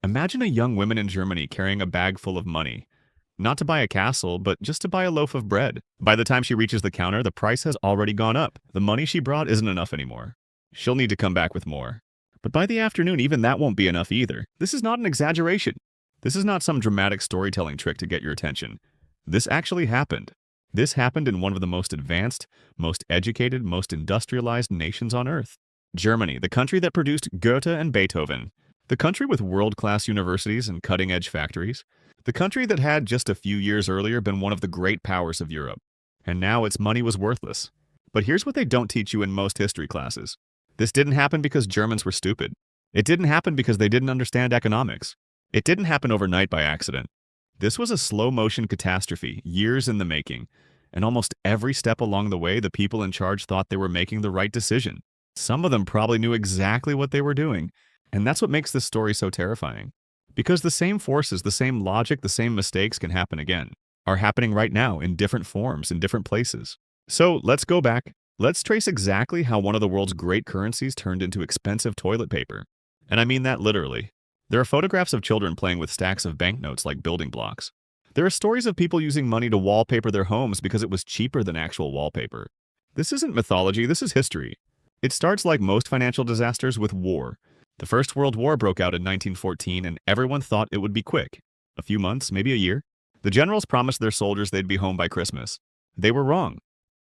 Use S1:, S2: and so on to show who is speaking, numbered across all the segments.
S1: Imagine a young woman in Germany carrying a bag full of money. Not to buy a castle, but just to buy a loaf of bread. By the time she reaches the counter, the price has already gone up. The money she brought isn't enough anymore. She'll need to come back with more. But by the afternoon, even that won't be enough either. This is not an exaggeration. This is not some dramatic storytelling trick to get your attention. This actually happened. This happened in one of the most advanced, most educated, most industrialized nations on Earth. Germany, the country that produced Goethe and Beethoven. The country with world-class universities and cutting-edge factories. The country that had just a few years earlier been one of the great powers of Europe. And now its money was worthless. But here's what they don't teach you in most history classes. This didn't happen because Germans were stupid. It didn't happen because they didn't understand economics. It didn't happen overnight by accident. This was a slow-motion catastrophe, years in the making. And almost every step along the way, the people in charge thought they were making the right decision. Some of them probably knew exactly what they were doing. And that's what makes this story so terrifying. Because the same forces, the same logic, the same mistakes can happen again, are happening right now in different forms, in different places. So let's go back. Let's trace exactly how one of the world's great currencies turned into expensive toilet paper. And I mean that literally. There are photographs of children playing with stacks of banknotes like building blocks. There are stories of people using money to wallpaper their homes because it was cheaper than actual wallpaper. This isn't mythology, this is history. It starts like most financial disasters with war. The First World War broke out in 1914 and everyone thought it would be quick. A few months, maybe a year. The generals promised their soldiers they'd be home by Christmas. They were wrong.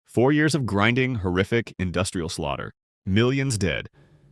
S1: 4 years of grinding, horrific, industrial slaughter. Millions dead.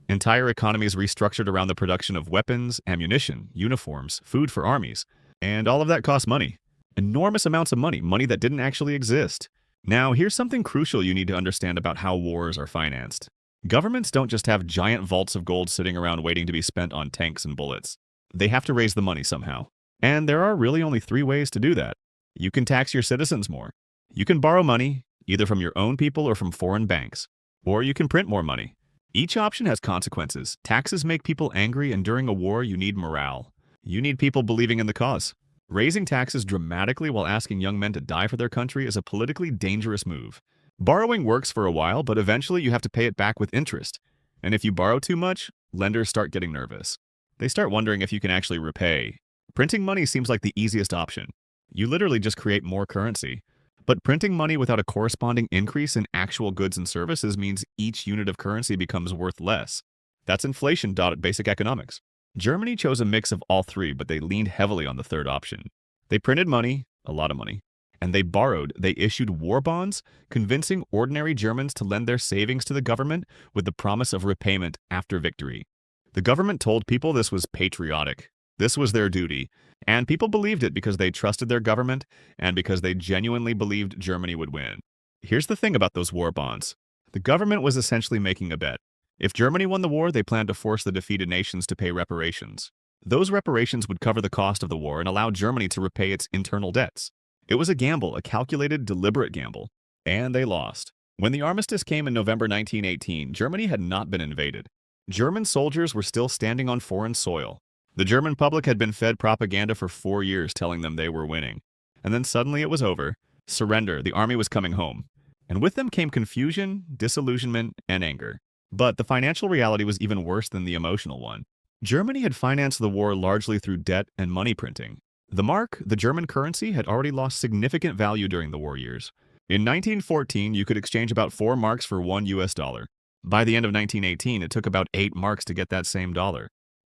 S1: Entire economies restructured around the production of weapons, ammunition, uniforms, food for armies. And all of that cost money. Enormous amounts of money, money that didn't actually exist. Now, here's something crucial you need to understand about how wars are financed. Governments don't just have giant vaults of gold sitting around waiting to be spent on tanks and bullets. They have to raise the money somehow. And there are really only 3 ways to do that. You can tax your citizens more. You can borrow money, either from your own people or from foreign banks. Or you can print more money. Each option has consequences. Taxes make people angry, and during a war, you need morale. You need people believing in the cause. Raising taxes dramatically while asking young men to die for their country is a politically dangerous move. Borrowing works for a while, but eventually you have to pay it back with interest. And if you borrow too much, lenders start getting nervous. They start wondering if you can actually repay. Printing money seems like the easiest option. You literally just create more currency. But printing money without a corresponding increase in actual goods and services means each unit of currency becomes worth less. That's inflation at basic economics. Germany chose a mix of all 3, but they leaned heavily on the third option. They printed money, a lot of money. And they borrowed, they issued war bonds, convincing ordinary Germans to lend their savings to the government with the promise of repayment after victory. The government told people this was patriotic. This was their duty. And people believed it because they trusted their government and because they genuinely believed Germany would win. Here's the thing about those war bonds. The government was essentially making a bet. If Germany won the war, they planned to force the defeated nations to pay reparations. Those reparations would cover the cost of the war and allow Germany to repay its internal debts. It was a gamble, a calculated, deliberate gamble. And they lost. When the armistice came in November 1918, Germany had not been invaded. German soldiers were still standing on foreign soil. The German public had been fed propaganda for 4 years telling them they were winning. And then suddenly it was over. Surrender, the army was coming home. And with them came confusion, disillusionment, and anger. But the financial reality was even worse than the emotional one. Germany had financed the war largely through debt and money printing. The mark, the German currency, had already lost significant value during the war years. In 1914, you could exchange about 4 marks for $1. By the end of 1918, it took about 8 marks to get that same dollar.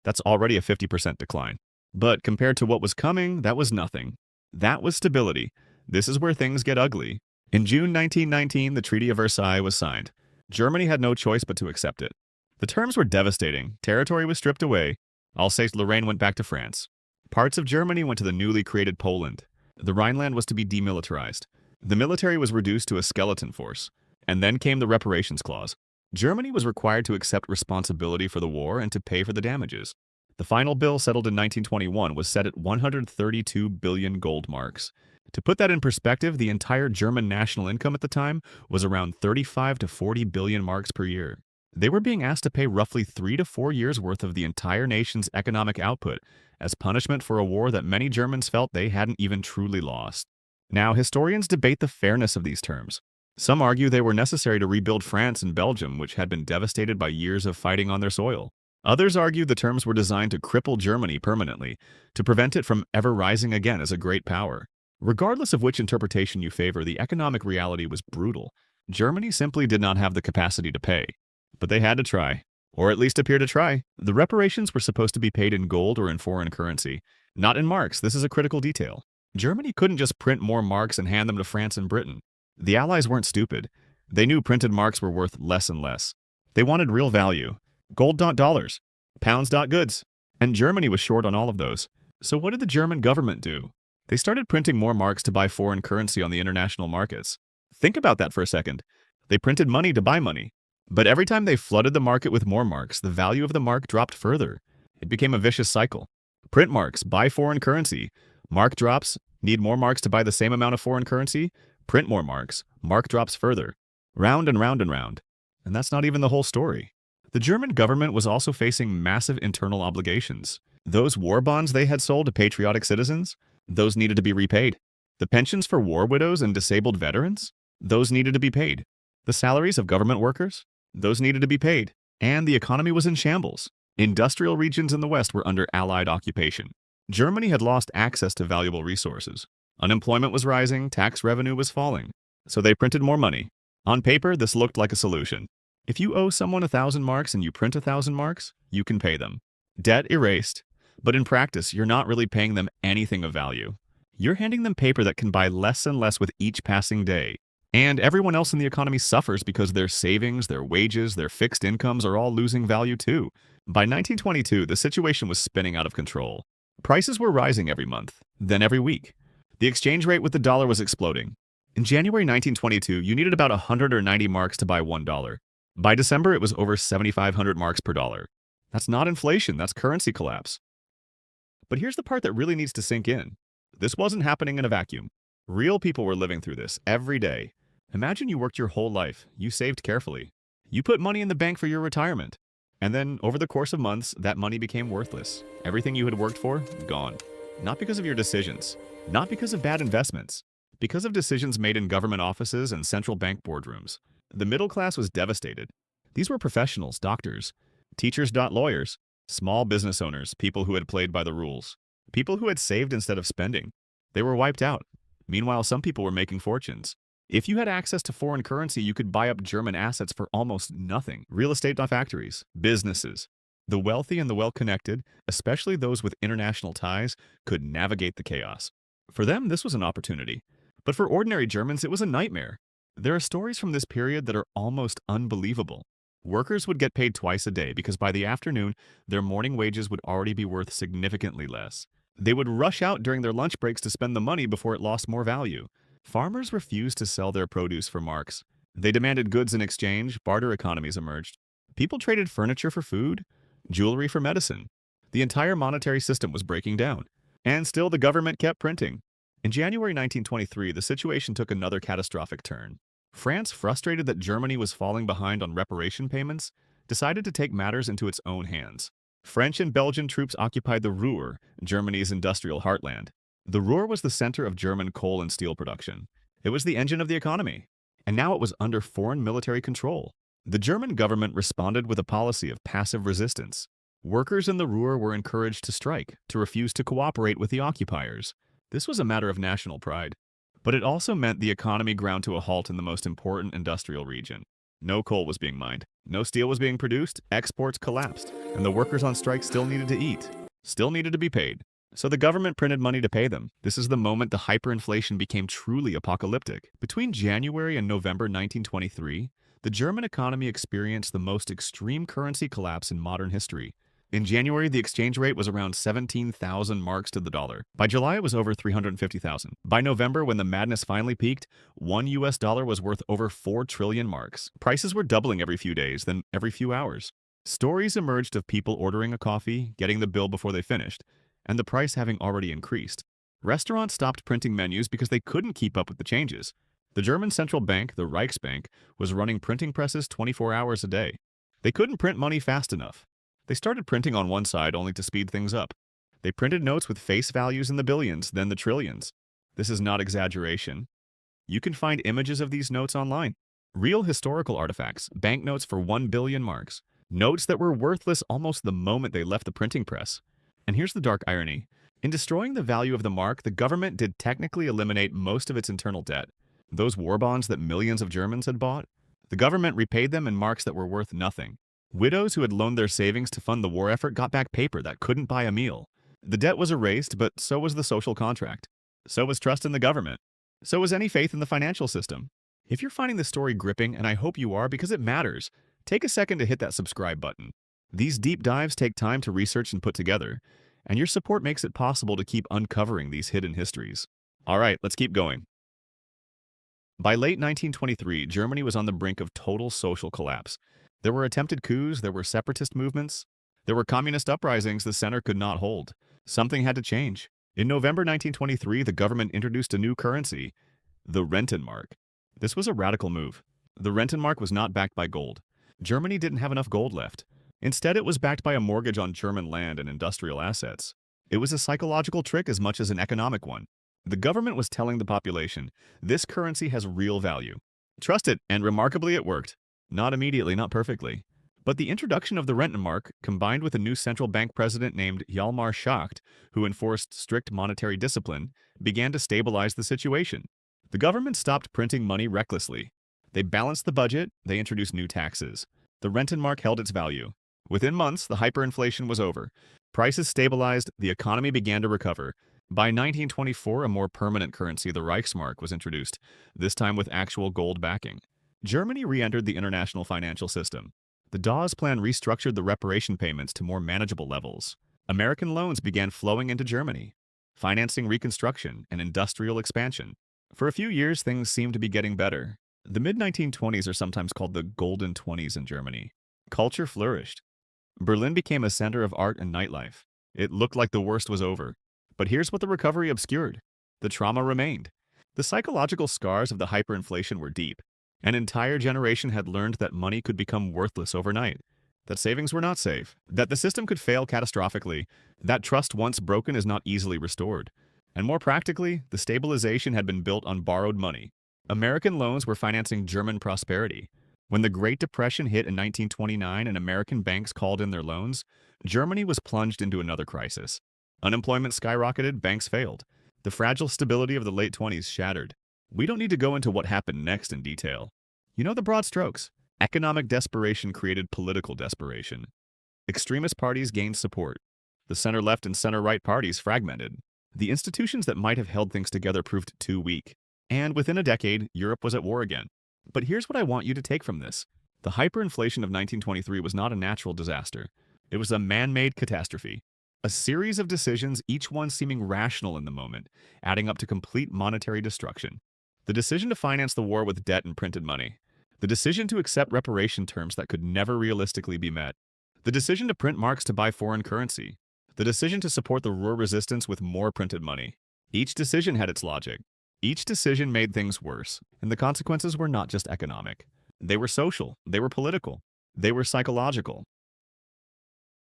S1: That's already a 50% decline. But compared to what was coming, that was nothing. That was stability. This is where things get ugly. In June 1919, the Treaty of Versailles was signed. Germany had no choice but to accept it. The terms were devastating. Territory was stripped away. Alsace-Lorraine went back to France. Parts of Germany went to the newly created Poland. The Rhineland was to be demilitarized. The military was reduced to a skeleton force. And then came the reparations clause. Germany was required to accept responsibility for the war and to pay for the damages. The final bill, settled in 1921, was set at 132 billion gold marks. To put that in perspective, the entire German national income at the time was around 35 to 40 billion marks per year. They were being asked to pay roughly 3 to 4 years' worth of the entire nation's economic output as punishment for a war that many Germans felt they hadn't even truly lost. Now, historians debate the fairness of these terms. Some argue they were necessary to rebuild France and Belgium, which had been devastated by years of fighting on their soil. Others argue the terms were designed to cripple Germany permanently, to prevent it from ever rising again as a great power. Regardless of which interpretation you favor, the economic reality was brutal. Germany simply did not have the capacity to pay. But they had to try, or at least appear to try. The reparations were supposed to be paid in gold or in foreign currency, not in marks. This is a critical detail. Germany couldn't just print more marks and hand them to France and Britain. The Allies weren't stupid. They knew printed marks were worth less and less. They wanted real value. Gold not dollars, pounds not goods. And Germany was short on all of those. So what did the German government do? They started printing more marks to buy foreign currency on the international markets. Think about that for a second. They printed money to buy money. But every time they flooded the market with more marks, the value of the mark dropped further. It became a vicious cycle. Print marks, buy foreign currency. Mark drops, need more marks to buy the same amount of foreign currency. Print more marks, mark drops further. Round and round and round. And that's not even the whole story. The German government was also facing massive internal obligations. Those war bonds they had sold to patriotic citizens, those needed to be repaid. The pensions for war widows and disabled veterans, those needed to be paid. The salaries of government workers, those needed to be paid. And the economy was in shambles. Industrial regions in the West were under Allied occupation. Germany had lost access to valuable resources. Unemployment was rising, tax revenue was falling. So they printed more money. On paper, this looked like a solution. If you owe someone 1,000 marks and you print 1,000 marks, you can pay them. Debt erased. But in practice, you're not really paying them anything of value. You're handing them paper that can buy less and less with each passing day. And everyone else in the economy suffers because their savings, their wages, their fixed incomes are all losing value too. By 1922, the situation was spinning out of control. Prices were rising every month, then every week. The exchange rate with the dollar was exploding. In January 1922, you needed about 190 marks to buy $1. By December, it was over 7,500 marks per dollar. That's not inflation, that's currency collapse. But here's the part that really needs to sink in. This wasn't happening in a vacuum. Real people were living through this every day. Imagine you worked your whole life, you saved carefully. You put money in the bank for your retirement. And then, over the course of months, that money became worthless. Everything you had worked for, gone. Not because of your decisions, not because of bad investments, because of decisions made in government offices and central bank boardrooms. The middle class was devastated. These were professionals, doctors, teachers, lawyers, small business owners, people who had played by the rules, people who had saved instead of spending. They were wiped out. Meanwhile, some people were making fortunes. If you had access to foreign currency, you could buy up German assets for almost nothing. Real estate, factories, businesses. The wealthy and the well-connected, especially those with international ties, could navigate the chaos. For them, this was an opportunity. But for ordinary Germans, it was a nightmare. There are stories from this period that are almost unbelievable. Workers would get paid twice a day because by the afternoon, their morning wages would already be worth significantly less. They would rush out during their lunch breaks to spend the money before it lost more value. Farmers refused to sell their produce for marks. They demanded goods in exchange, barter economies emerged. People traded furniture for food, jewelry for medicine. The entire monetary system was breaking down. And still the government kept printing. In January 1923, the situation took another catastrophic turn. France, frustrated that Germany was falling behind on reparation payments, decided to take matters into its own hands. French and Belgian troops occupied the Ruhr, Germany's industrial heartland. The Ruhr was the center of German coal and steel production. It was the engine of the economy. And now it was under foreign military control. The German government responded with a policy of passive resistance. Workers in the Ruhr were encouraged to strike, to refuse to cooperate with the occupiers. This was a matter of national pride. But it also meant the economy ground to a halt in the most important industrial region. No coal was being mined, no steel was being produced, exports collapsed, and the workers on strike still needed to eat, still needed to be paid. So the government printed money to pay them. This is the moment the hyperinflation became truly apocalyptic. Between January and November 1923, the German economy experienced the most extreme currency collapse in modern history. In January, the exchange rate was around 17,000 marks to the dollar. By July, it was over 350,000. By November, when the madness finally peaked, $1 was worth over 4 trillion marks. Prices were doubling every few days, then every few hours. Stories emerged of people ordering a coffee, getting the bill before they finished, and the price having already increased. Restaurants stopped printing menus because they couldn't keep up with the changes. The German central bank, the Reichsbank, was running printing presses 24 hours a day. They couldn't print money fast enough. They started printing on one side only to speed things up. They printed notes with face values in the billions, then the trillions. This is not exaggeration. You can find images of these notes online. Real historical artifacts, banknotes for 1 billion marks, Notes that were worthless almost the moment they left the printing press. And here's the dark irony. In destroying the value of the mark, the government did technically eliminate most of its internal debt. Those war bonds that millions of Germans had bought, the government repaid them in marks that were worth nothing. Widows who had loaned their savings to fund the war effort got back paper that couldn't buy a meal. The debt was erased, but so was the social contract. So was trust in the government. So was any faith in the financial system. If you're finding this story gripping, and I hope you are because it matters, take a second to hit that subscribe button. These deep dives take time to research and put together, and your support makes it possible to keep uncovering these hidden histories. All right, let's keep going. By late 1923, Germany was on the brink of total social collapse. There were attempted coups, there were separatist movements, there were communist uprisings the center could not hold. Something had to change. In November 1923, the government introduced a new currency, the Rentenmark. This was a radical move. The Rentenmark was not backed by gold. Germany didn't have enough gold left. Instead, it was backed by a mortgage on German land and industrial assets. It was a psychological trick as much as an economic one. The government was telling the population, this currency has real value. Trust it, and remarkably it worked. Not immediately, not perfectly. But the introduction of the Rentenmark, combined with a new central bank president named Hjalmar Schacht, who enforced strict monetary discipline, began to stabilize the situation. The government stopped printing money recklessly. They balanced the budget, they introduced new taxes. The Rentenmark held its value. Within months, the hyperinflation was over. Prices stabilized, the economy began to recover. By 1924, a more permanent currency, the Reichsmark, was introduced, this time with actual gold backing. Germany re-entered the international financial system. The Dawes Plan restructured the reparation payments to more manageable levels. American loans began flowing into Germany, financing reconstruction and industrial expansion. For a few years, things seemed to be getting better. The mid-1920s are sometimes called the Golden Twenties in Germany. Culture flourished. Berlin became a center of art and nightlife. It looked like the worst was over. But here's what the recovery obscured. The trauma remained. The psychological scars of the hyperinflation were deep. An entire generation had learned that money could become worthless overnight, that savings were not safe, that the system could fail catastrophically, that trust once broken is not easily restored. And more practically, the stabilization had been built on borrowed money. American loans were financing German prosperity. When the Great Depression hit in 1929 and American banks called in their loans, Germany was plunged into another crisis. Unemployment skyrocketed, banks failed. The fragile stability of the late 20s shattered. We don't need to go into what happened next in detail. You know the broad strokes. Economic desperation created political desperation. Extremist parties gained support. The center-left and center-right parties fragmented. The institutions that might have held things together proved too weak. And within a decade, Europe was at war again. But here's what I want you to take from this. The hyperinflation of 1923 was not a natural disaster. It was a man-made catastrophe. A series of decisions, each one seeming rational in the moment, adding up to complete monetary destruction. The decision to finance the war with debt and printed money. The decision to accept reparation terms that could never realistically be met. The decision to print marks to buy foreign currency. The decision to support the Ruhr resistance with more printed money. Each decision had its logic. Each decision made things worse, and the consequences were not just economic. They were social, they were political, they were psychological.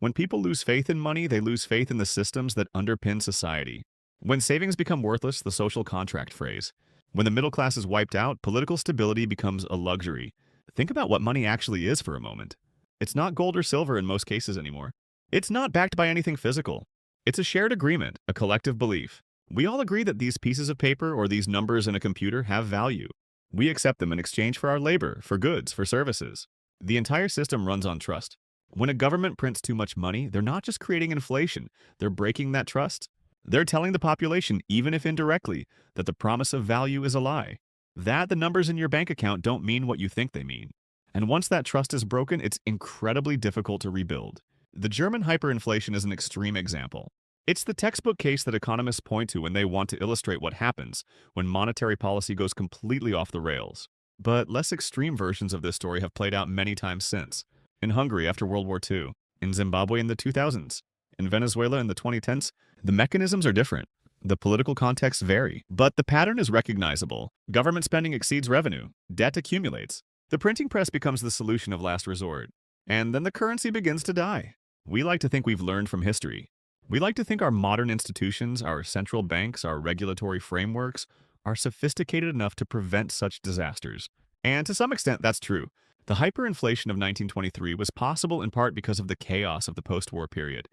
S1: When people lose faith in money, they lose faith in the systems that underpin society. When savings become worthless, the social contract phrase. When the middle class is wiped out, political stability becomes a luxury. Think about what money actually is for a moment. It's not gold or silver in most cases anymore. It's not backed by anything physical. It's a shared agreement, a collective belief. We all agree that these pieces of paper or these numbers in a computer have value. We accept them in exchange for our labor, for goods, for services. The entire system runs on trust. When a government prints too much money, they're not just creating inflation, they're breaking that trust. They're telling the population, even if indirectly, that the promise of value is a lie. That the numbers in your bank account don't mean what you think they mean. And once that trust is broken, it's incredibly difficult to rebuild. The German hyperinflation is an extreme example. It's the textbook case that economists point to when they want to illustrate what happens when monetary policy goes completely off the rails. But less extreme versions of this story have played out many times since. In Hungary after World War II, in Zimbabwe in the 2000s, in Venezuela in the 2010s, the mechanisms are different. The political contexts vary, but the pattern is recognizable. Government spending exceeds revenue. Debt accumulates. The printing press becomes the solution of last resort. And then the currency begins to die. We like to think we've learned from history. We like to think our modern institutions, our central banks, our regulatory frameworks, are sophisticated enough to prevent such disasters. And to some extent, that's true. The hyperinflation of 1923 was possible in part because of the chaos of the post-war period,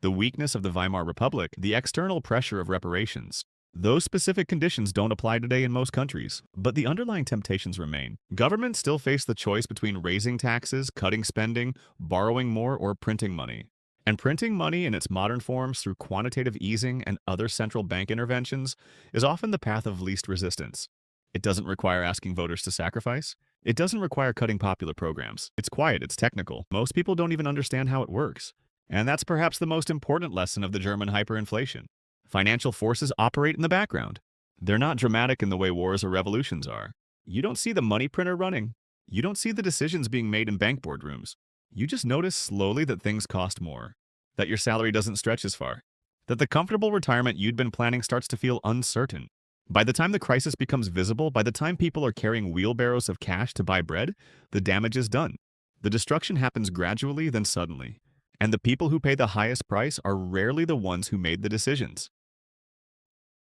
S1: the weakness of the Weimar Republic, the external pressure of reparations. Those specific conditions don't apply today in most countries, but the underlying temptations remain. Governments still face the choice between raising taxes, cutting spending, borrowing more, or printing money. And printing money in its modern forms through quantitative easing and other central bank interventions is often the path of least resistance. It doesn't require asking voters to sacrifice. It doesn't require cutting popular programs. It's quiet, it's technical. Most people don't even understand how it works. And that's perhaps the most important lesson of the German hyperinflation. Financial forces operate in the background. They're not dramatic in the way wars or revolutions are. You don't see the money printer running. You don't see the decisions being made in bank boardrooms. You just notice slowly that things cost more, that your salary doesn't stretch as far, that the comfortable retirement you'd been planning starts to feel uncertain. By the time the crisis becomes visible, by the time people are carrying wheelbarrows of cash to buy bread, the damage is done. The destruction happens gradually, then suddenly. And the people who pay the highest price are rarely the ones who made the decisions.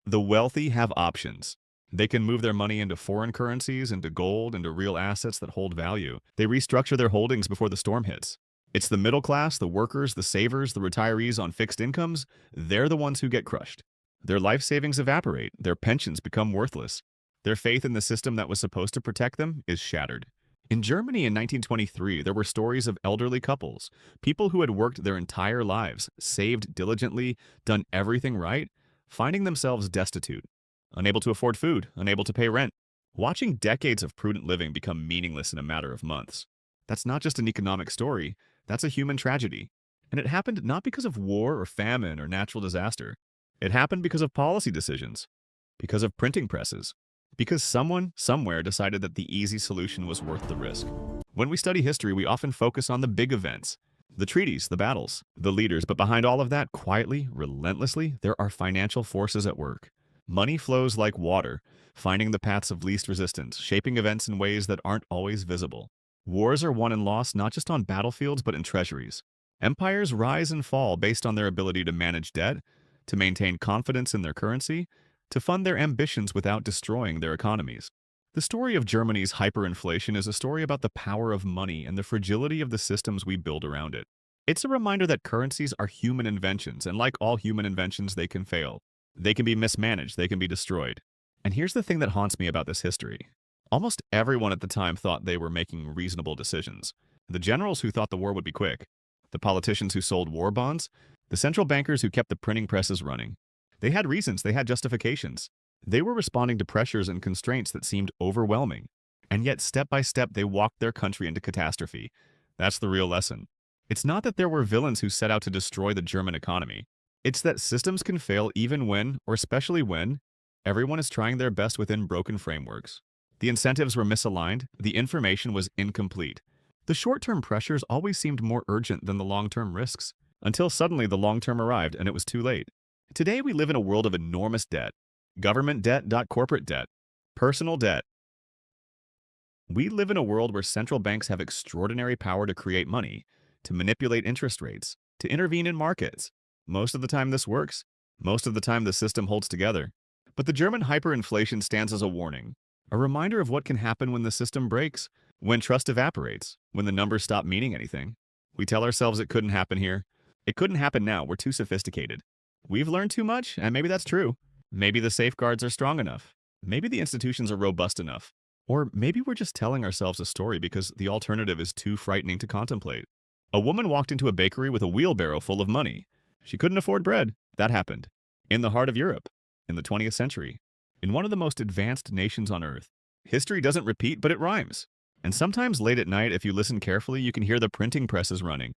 S1: The wealthy have options. They can move their money into foreign currencies, into gold, into real assets that hold value. They restructure their holdings before the storm hits. It's the middle class, the workers, the savers, the retirees on fixed incomes. They're the ones who get crushed. Their life savings evaporate. Their pensions become worthless. Their faith in the system that was supposed to protect them is shattered. In Germany in 1923, there were stories of elderly couples, people who had worked their entire lives, saved diligently, done everything right, finding themselves destitute, unable to afford food, unable to pay rent, watching decades of prudent living become meaningless in a matter of months. That's not just an economic story, that's a human tragedy. And it happened not because of war or famine or natural disaster. It happened because of policy decisions, because of printing presses, because someone, somewhere decided that the easy solution was worth the risk. When we study history, we often focus on the big events, the treaties, the battles, the leaders, but behind all of that, quietly, relentlessly, there are financial forces at work. Money flows like water, finding the paths of least resistance, shaping events in ways that aren't always visible. Wars are won and lost not just on battlefields, but in treasuries. Empires rise and fall based on their ability to manage debt, to maintain confidence in their currency, to fund their ambitions without destroying their economies. The story of Germany's hyperinflation is a story about the power of money and the fragility of the systems we build around it. It's a reminder that currencies are human inventions, and like all human inventions, they can fail. They can be mismanaged, they can be destroyed. And here's the thing that haunts me about this history. Almost everyone at the time thought they were making reasonable decisions. The generals who thought the war would be quick, the politicians who sold war bonds, the central bankers who kept the printing presses running. They had reasons, they had justifications. They were responding to pressures and constraints that seemed overwhelming. And yet, step by step, they walked their country into catastrophe. That's the real lesson. It's not that there were villains who set out to destroy the German economy. It's that systems can fail even when, or especially when, everyone is trying their best within broken frameworks. The incentives were misaligned, the information was incomplete. The short-term pressures always seemed more urgent than the long-term risks, until suddenly the long-term arrived and it was too late. Today we live in a world of enormous debt. Government debt, corporate debt, personal debt. We live in a world where central banks have extraordinary power to create money, to manipulate interest rates, to intervene in markets. Most of the time this works. Most of the time the system holds together. But the German hyperinflation stands as a warning, a reminder of what can happen when the system breaks, when trust evaporates, when the numbers stop meaning anything. We tell ourselves it couldn't happen here. It couldn't happen now, we're too sophisticated. We've learned too much, and maybe that's true. Maybe the safeguards are strong enough. Maybe the institutions are robust enough. Or maybe we're just telling ourselves a story because the alternative is too frightening to contemplate. A woman walked into a bakery with a wheelbarrow full of money. She couldn't afford bread. That happened. In the heart of Europe. In the 20th century. In one of the most advanced nations on Earth. History doesn't repeat, but it rhymes. And sometimes late at night, if you listen carefully, you can hear the printing presses running.